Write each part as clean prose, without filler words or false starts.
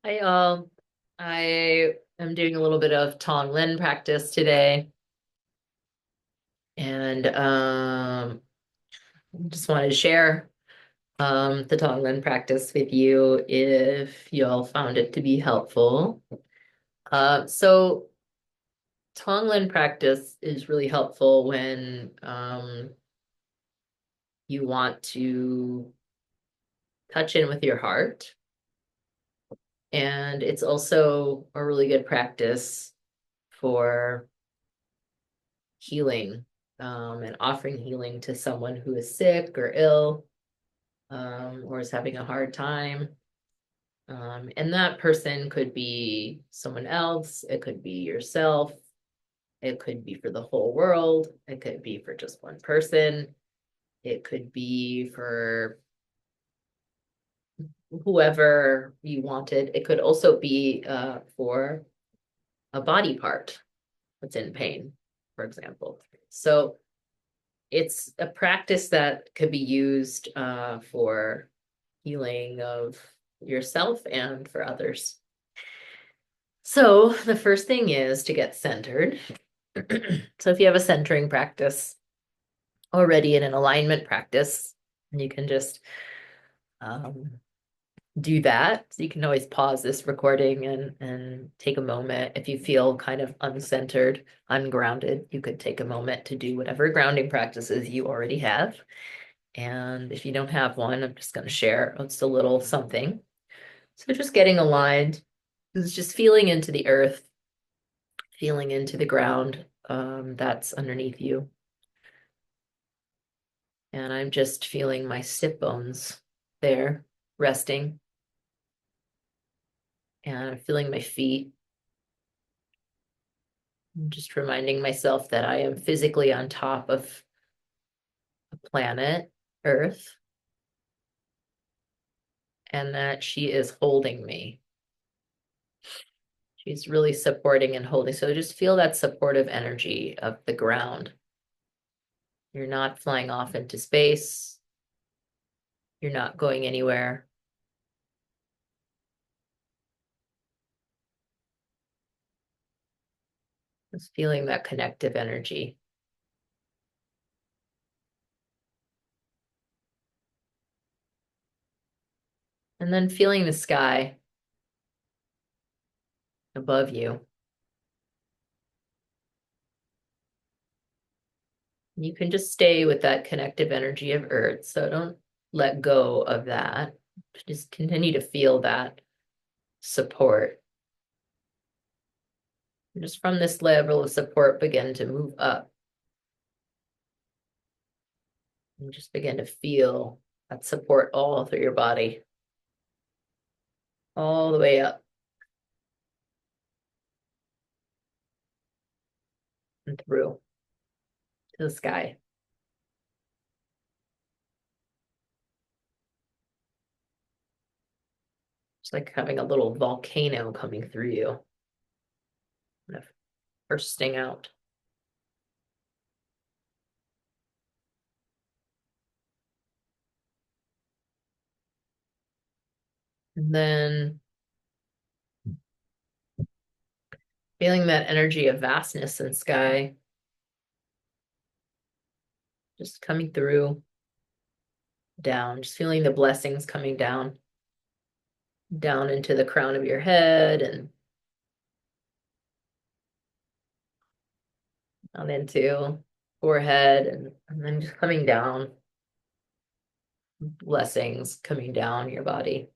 Hi all. I am doing a little bit of Tonglen practice today, and just wanted to share the Tonglen practice with you if you all found it to be helpful. So Tonglen practice is really helpful when you want to touch in with your heart, and it's also a really good practice for healing and offering healing to someone who is sick or ill or is having a hard time. And that person could be someone else, it could be yourself, it could be for the whole world, it could be for just one person, it could be for whoever you wanted. It could also be for a body part that's in pain, for example. So it's a practice that could be used for healing of yourself and for others. So the first thing is to get centered. So if you have a centering practice already in an alignment practice, you can just um, do that. So you can always pause this recording and take a moment. If you feel kind of uncentered, ungrounded, you could take a moment to do whatever grounding practices you already have. And if you don't have one, I'm just going to share just a little something. So just getting aligned is just feeling into the earth, feeling into the ground that's underneath you. And I'm just feeling my sit bones there, resting. And I'm feeling my feet. I'm just reminding myself that I am physically on top of a planet, Earth, and that she is holding me. She's really supporting and holding. So just feel that supportive energy of the ground. You're not flying off into space. You're not going anywhere. Just feeling that connective energy. And then feeling the sky above you. You can just stay with that connective energy of Earth. So don't let go of that. Just continue to feel that support. And just from this level of support, begin to move up and just begin to feel that support all through your body, all the way up and through to the sky. It's like having a little volcano coming through you, kind of bursting out. And then feeling that energy of vastness in sky, just coming through, down, just feeling the blessings coming down, down into the crown of your head and down into forehead and then just coming down, blessings coming down your body.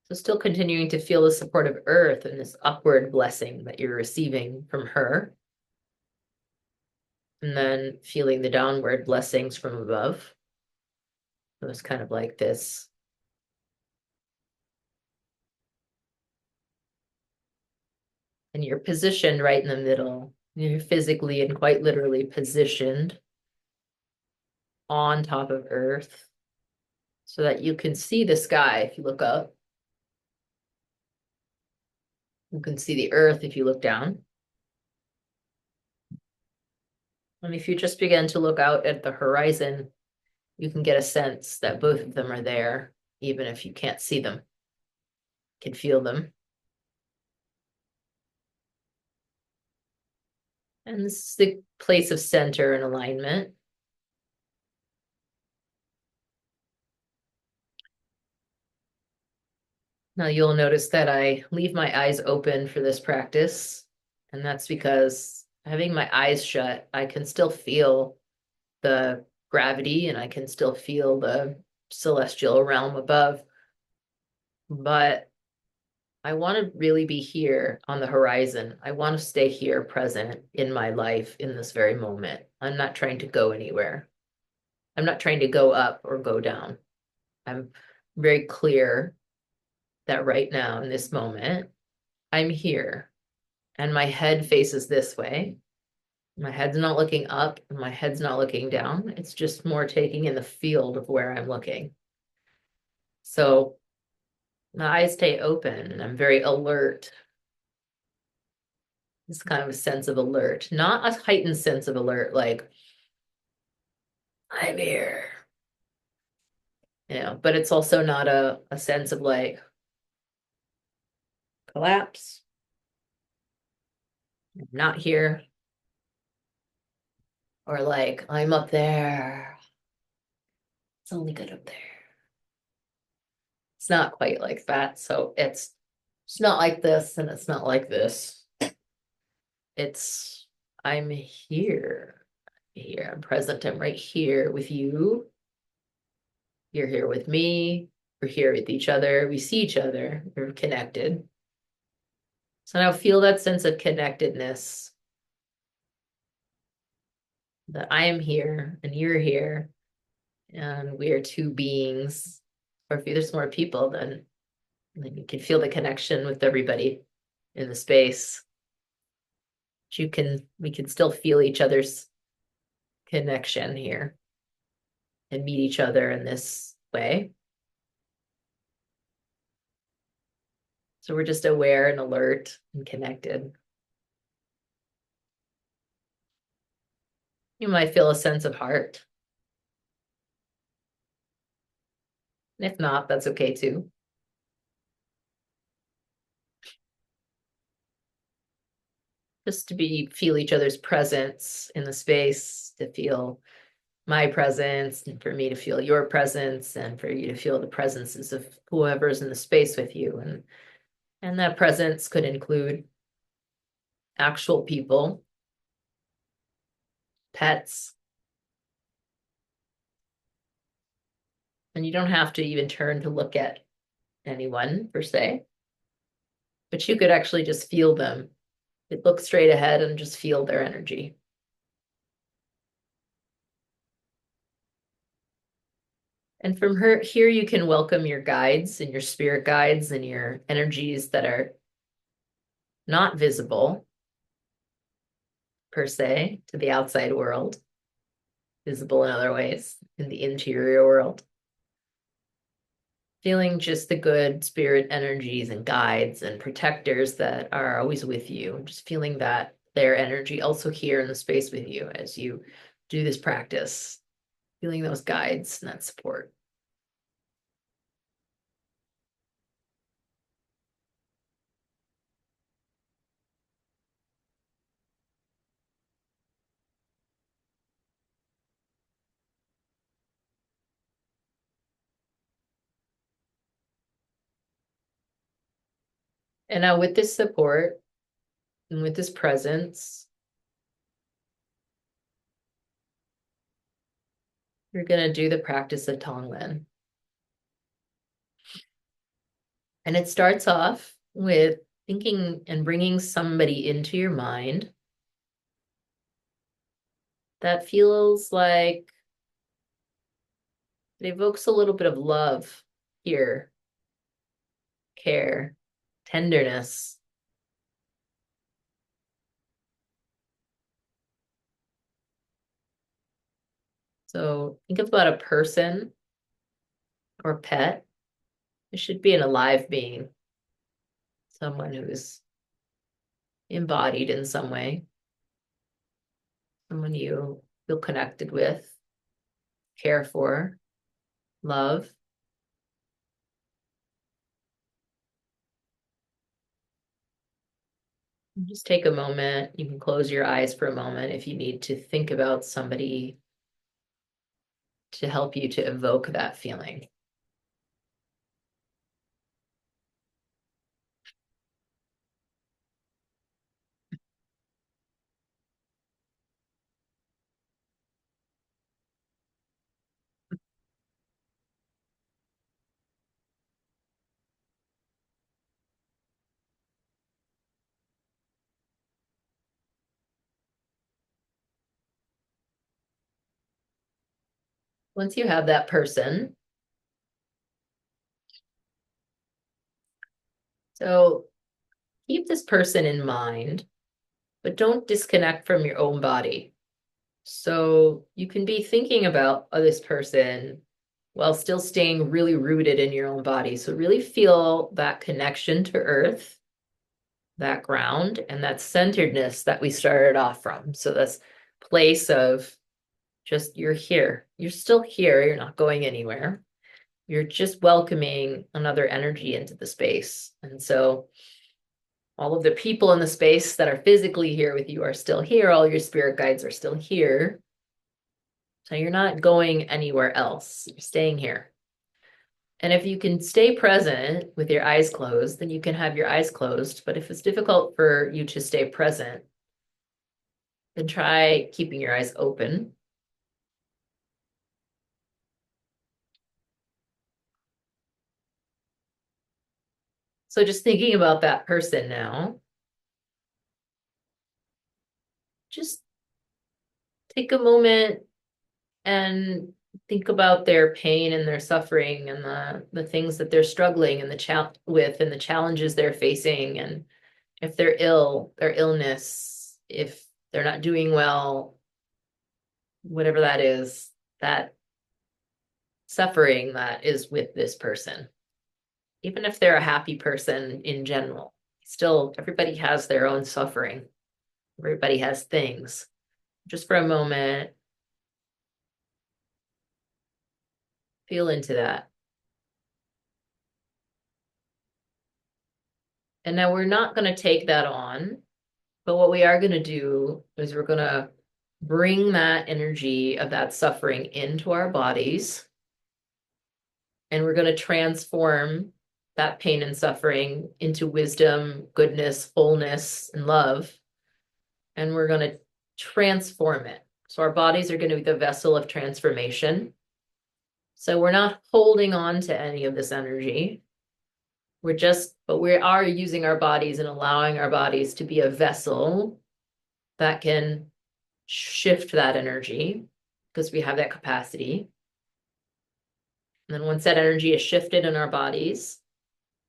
So still continuing to feel the support of earth and this upward blessing that you're receiving from her. And then feeling the downward blessings from above. So it's kind of like this. And you're positioned right in the middle. You're physically and quite literally positioned on top of earth so that you can see the sky if you look up. You can see the earth if you look down. And if you just begin to look out at the horizon, you can get a sense that both of them are there. even if you can't see them, you can feel them. And this is the place of center and alignment. Now you'll notice that I leave my eyes open for this practice. And that's because having my eyes shut, I can still feel the gravity and I can still feel the celestial realm above. But I want to really be here on the horizon. I want to stay here present in my life in this very moment. I'm not trying to go anywhere. I'm not trying to go up or go down. I'm very clear that right now in this moment, I'm here and my head faces this way. My head's not looking up and my head's not looking down. It's just more taking in the field of where I'm looking. So my eyes stay open and I'm very alert. It's kind of a sense of alert, not a heightened sense of alert, like I'm here, but it's also not a sense of like collapse. I'm not here. Or like I'm up there. It's only good up there. It's not quite like that. So it's not like this and it's not like this. It's I'm here. Here. I'm present. I'm right here with you. You're here with me. We're here with each other. We see each other. We're connected. So now feel that sense of connectedness that I am here and you're here and we are two beings. Or if there's more people, then you can feel the connection with everybody in the space. We can still feel each other's connection here and meet each other in this way. So we're just aware and alert and connected. You might feel a sense of heart. And if not, that's okay too. Just to feel each other's presence in the space, to feel my presence, and for me to feel your presence, and for you to feel the presences of whoever's in the space with you. And that presence could include actual people, pets. And you don't have to even turn to look at anyone per se, but you could actually just feel them. Look straight ahead and just feel their energy. And from here, you can welcome your guides and your spirit guides and your energies that are not visible per se to the outside world, visible in other ways in the interior world. Feeling just the good spirit energies and guides and protectors that are always with you. Just feeling that their energy also here in the space with you as you do this practice, feeling those guides and that support. And now with this support and with this presence, you're going to do the practice of Tonglen. And it starts off with thinking and bringing somebody into your mind that feels like it evokes a little bit of love here, care, tenderness. So think about a person or pet. It should be an alive being, someone who's embodied in some way, someone you feel connected with, care for, love. Just take a moment. You can close your eyes for a moment if you need to think about somebody to help you to evoke that feeling. Once you have that person, so keep this person in mind, but don't disconnect from your own body. So you can be thinking about this person while still staying really rooted in your own body. So really feel that connection to earth, that ground, and that centeredness that we started off from. So this place of just you're here. You're still here. You're not going anywhere. You're just welcoming another energy into the space. And so all of the people in the space that are physically here with you are still here. All your spirit guides are still here. So you're not going anywhere else. You're staying here. And if you can stay present with your eyes closed, then you can have your eyes closed. But if it's difficult for you to stay present, then try keeping your eyes open. So just thinking about that person now, just take a moment and think about their pain and their suffering and the things that they're struggling and with and the challenges they're facing, and if they're ill, their illness, if they're not doing well, whatever that is, that suffering that is with this person. Even if they're a happy person in general, still everybody has their own suffering. Everybody has things. Just for a moment, feel into that. And now we're not going to take that on, but what we are going to do is we're going to bring that energy of that suffering into our bodies, and we're going to transform that pain and suffering into wisdom, goodness, wholeness, and love. And we're going to transform it. So our bodies are going to be the vessel of transformation. So we're not holding on to any of this energy. But we are using our bodies and allowing our bodies to be a vessel that can shift that energy because we have that capacity. And then once that energy is shifted in our bodies,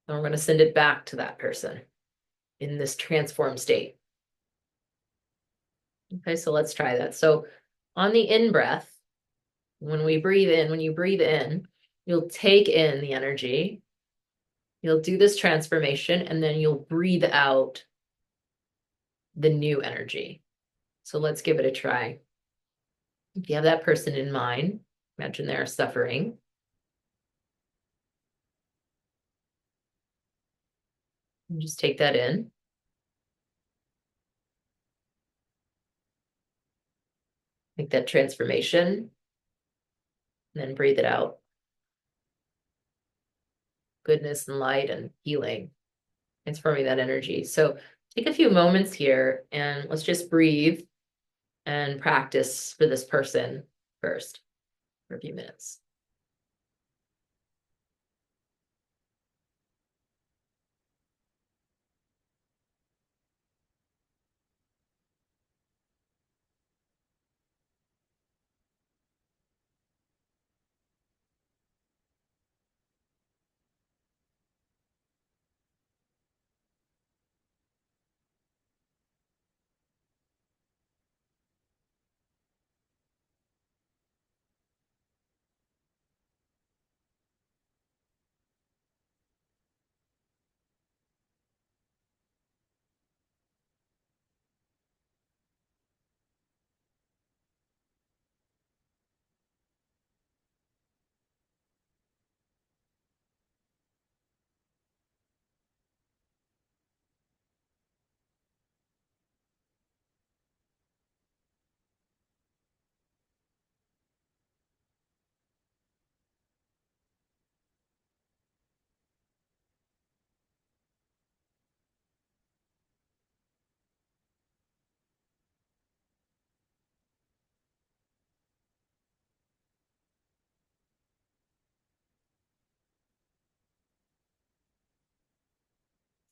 then we're going to send it back to that person in this transformed state. Okay, so let's try that. So on the in breath, when you breathe in, you'll take in the energy, you'll do this transformation, and then you'll breathe out the new energy. So let's give it a try. If you have that person in mind, imagine they're suffering. And just take that in. Make that transformation, and then breathe it out. Goodness and light and healing, transforming that energy. So take a few moments here and let's just breathe and practice for this person first for a few minutes.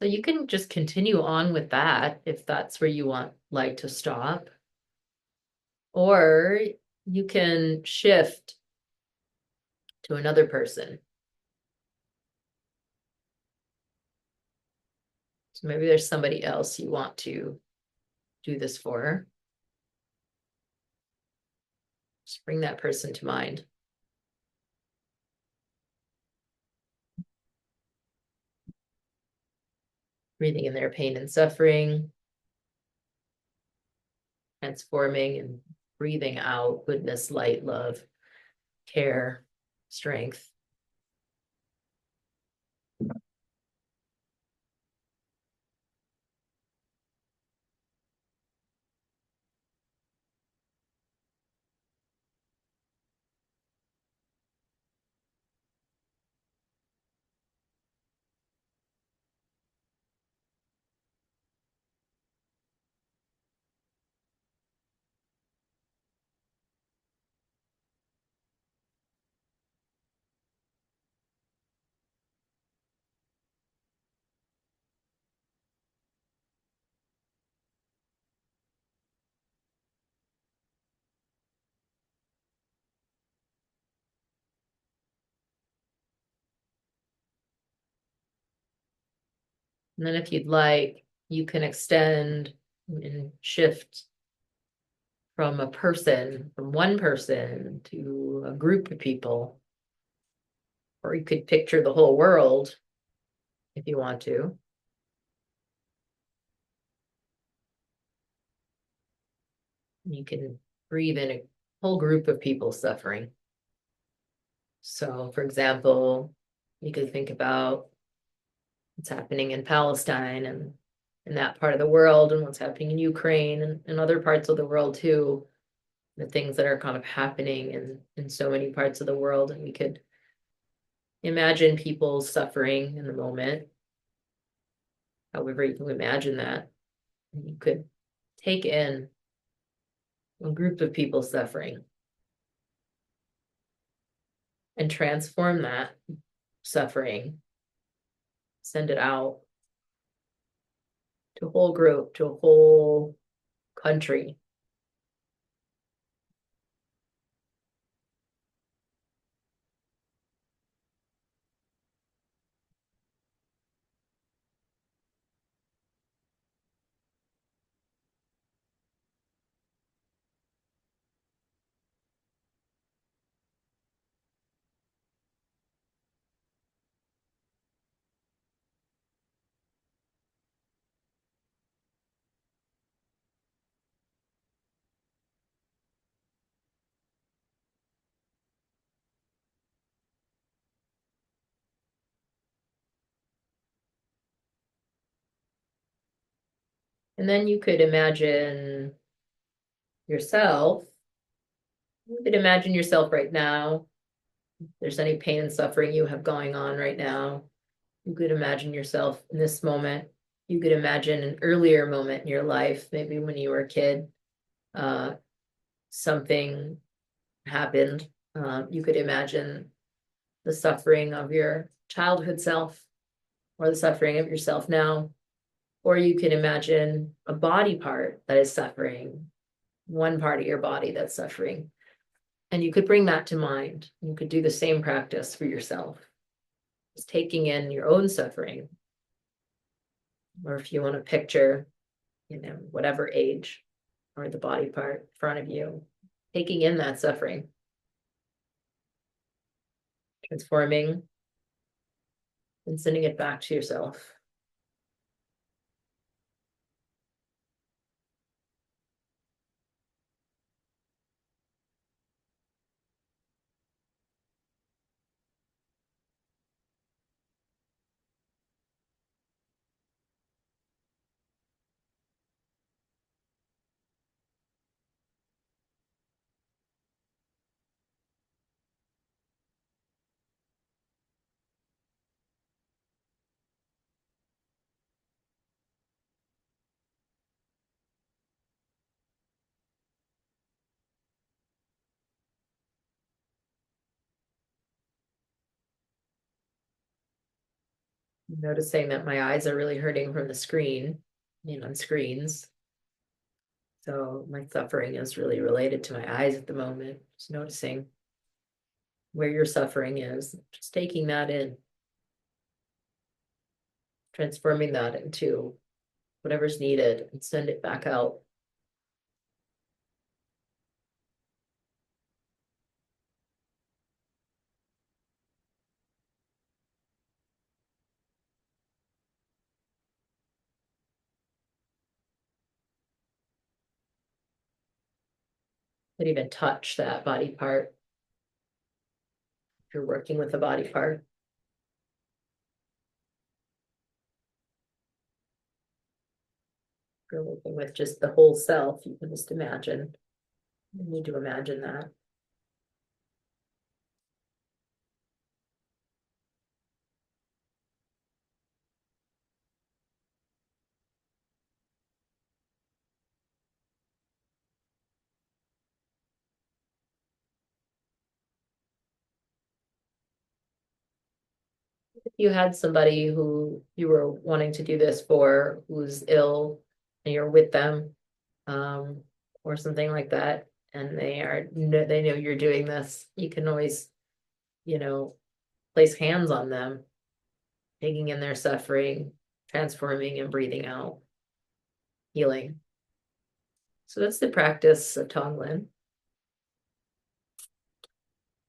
So you can just continue on with that if that's where you want light to stop. Or you can shift to another person. So maybe there's somebody else you want to do this for. Just bring that person to mind. Breathing in their pain and suffering, transforming and breathing out goodness, light, love, care, strength. And then if you'd like, you can extend and shift from a person, from one person to a group of people. Or you could picture the whole world if you want to. You can breathe in a whole group of people suffering. So, for example, you could think about what's happening in Palestine and in that part of the world, and what's happening in Ukraine and other parts of the world too. The things that are kind of happening in so many parts of the world. And we could imagine people suffering in the moment, however you can imagine that. And you could take in a group of people suffering and transform that suffering, send it out to a whole group, to a whole country. And then you could imagine yourself. You could imagine yourself right now. If there's any pain and suffering you have going on right now, you could imagine yourself in this moment. You could imagine an earlier moment in your life, maybe when you were a kid, uh, something happened. You could imagine the suffering of your childhood self or the suffering of yourself now. Or you can imagine a body part that is suffering, one part of your body that's suffering. And you could bring that to mind. You could do the same practice for yourself. Just taking in your own suffering. Or if you want to picture, whatever age or the body part in front of you, taking in that suffering, transforming, and sending it back to yourself. Noticing that my eyes are really hurting from the screen, on screens. So my suffering is really related to my eyes at the moment. Just noticing where your suffering is, just taking that in, transforming that into whatever's needed and send it back out. Could even touch that body part if you're working with a body part. If you're working with just the whole self, you can just imagine. You need to imagine that. If you had somebody who you were wanting to do this for who's ill and you're with them, um, or something like that, and they know you're doing this, you can always, you know, place hands on them, taking in their suffering, transforming and breathing out, healing. So that's the practice of Tonglen.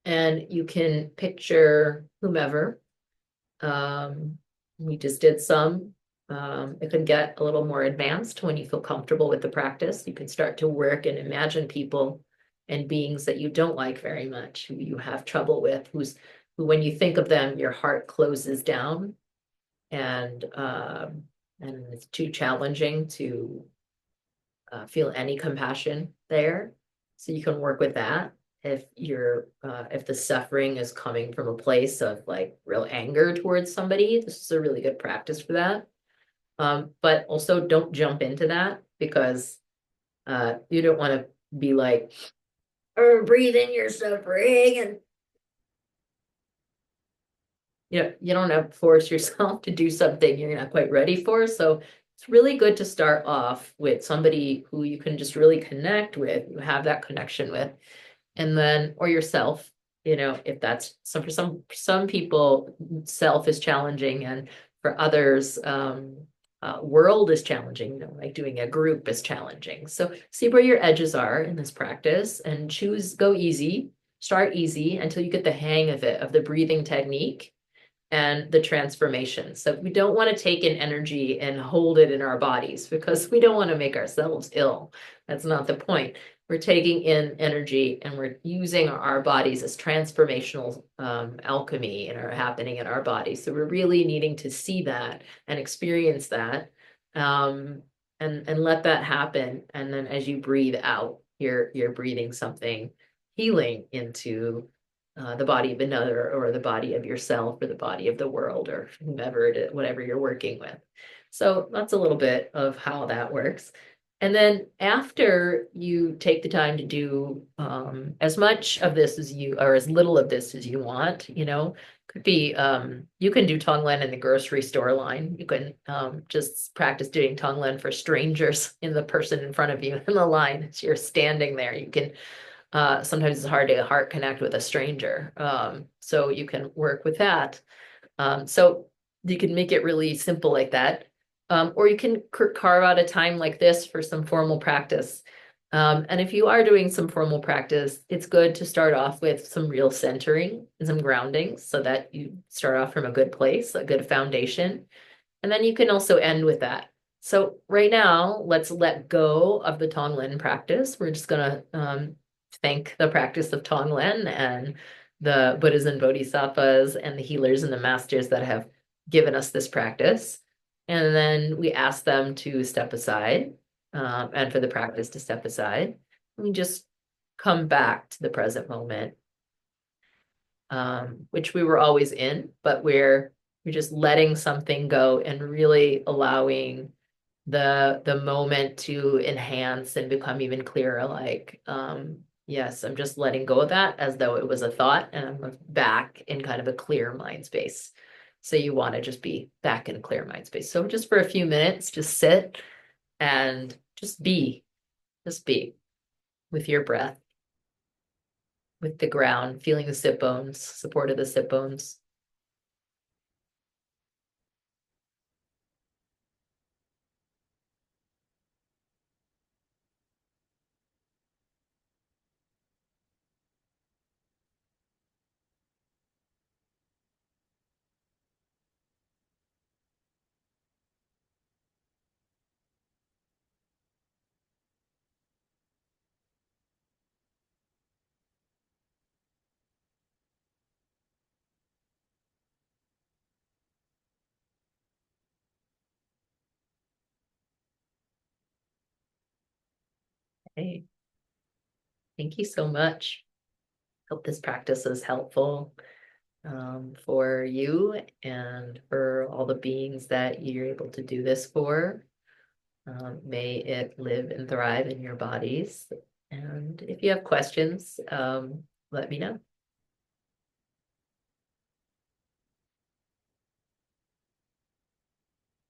And you can picture whomever. We just did some. It can get a little more advanced when you feel comfortable with the practice. You can start to work and imagine people and beings that you don't like very much, who you have trouble with, who when you think of them, your heart closes down and it's too challenging to feel any compassion there. So you can work with that. If the suffering is coming from a place of like real anger towards somebody, this is a really good practice for that. But also don't jump into that because you don't want to be like, or breathe in your suffering, and you don't have to force yourself to do something you're not quite ready for. So it's really good to start off with somebody who you can just really connect with, you have that connection with, and then or yourself, if that's for some people self is challenging, and for others world is challenging, like doing a group is challenging. So see where your edges are in this practice and go easy, start easy until you get the hang of it, of the breathing technique and the transformation. So we don't want to take in energy and hold it in our bodies because we don't want to make ourselves ill. That's not the point. We're taking in energy and we're using our bodies as transformational alchemy and are happening in our bodies. So we're really needing to see that and experience that, and let that happen. And then as you breathe out, you're breathing something healing into the body of another, or the body of yourself, or the body of the world, or whomever it is, whatever you're working with. So that's a little bit of how that works. And then after you take the time to do as much of this as you, or as little of this as you want, could be, you can do Tonglen in the grocery store line. You can just practice doing Tonglen for strangers, in the person in front of you in the line as you're standing there. You can, sometimes it's hard to heart connect with a stranger. So you can work with that. So you can make it really simple like that. Or you can carve out a time like this for some formal practice. And if you are doing some formal practice, it's good to start off with some real centering and some grounding so that you start off from a good place, a good foundation. And then you can also end with that. So right now, let's let go of the Tonglen practice. We're just going to thank the practice of Tonglen and the Buddhas and Bodhisattvas and the healers and the masters that have given us this practice. And then we ask them to step aside, and for the practice to step aside. We just come back to the present moment, which we were always in, but we're just letting something go and really allowing the moment to enhance and become even clearer. Like, yes, I'm just letting go of that as though it was a thought, and I'm back in kind of a clear mind space. So you want to just be back in a clear mind space. So just for a few minutes, just sit and just be with your breath, with the ground, feeling the sit bones, support of the sit bones. Hey, thank you so much. Hope this practice is helpful for you and for all the beings that you're able to do this for. May it live and thrive in your bodies. And if you have questions, let me know.